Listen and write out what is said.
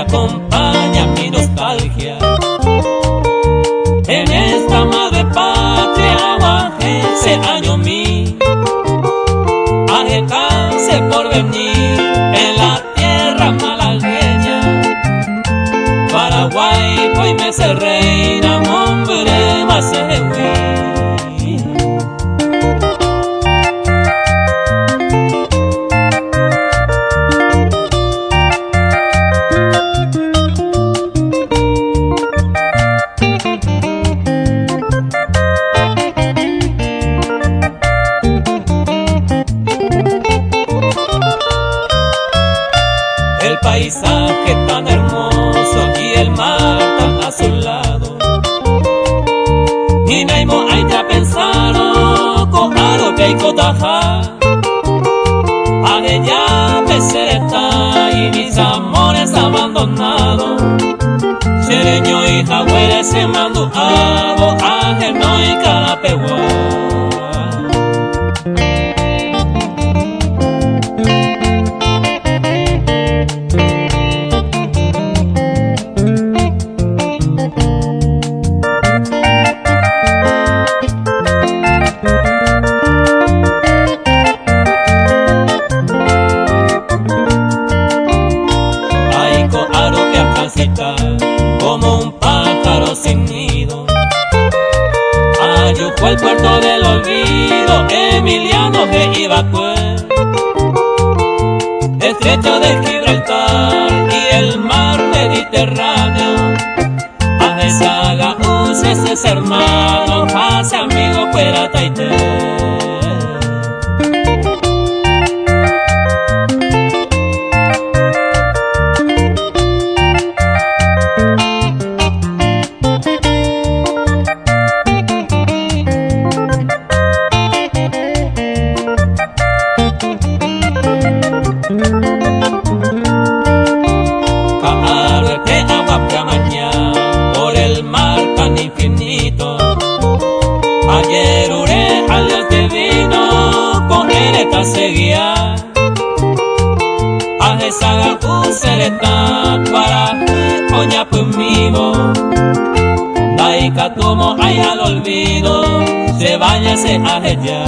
Acompaña mi nostalgia en esta madre patria guajense, año mi ajetanse por venir en la tierra malagueña. Paraguay, pues me se reina, hombre, más se el paisaje tan hermoso y el mar tan azulado. Y naimo hay ya pensado con algo que hay cotaja. Allá pesereta y mis amores abandonados. Sereño y jagüere se mandó abo, ajeno y calapegua. Como un pájaro sin nido, ayucó el puerto del olvido, Emiliano de Ibacue, estrecho de Gibraltar y el mar Mediterráneo. Ajesaga uses hermano, pase amigo, fuera Taité. Por el mar tan infinito, ayer uré al Dios divino, con ereta seguía. Ajesaga usereta para coña pumivo. Daika tumo ay al olvido, se bañase a ella.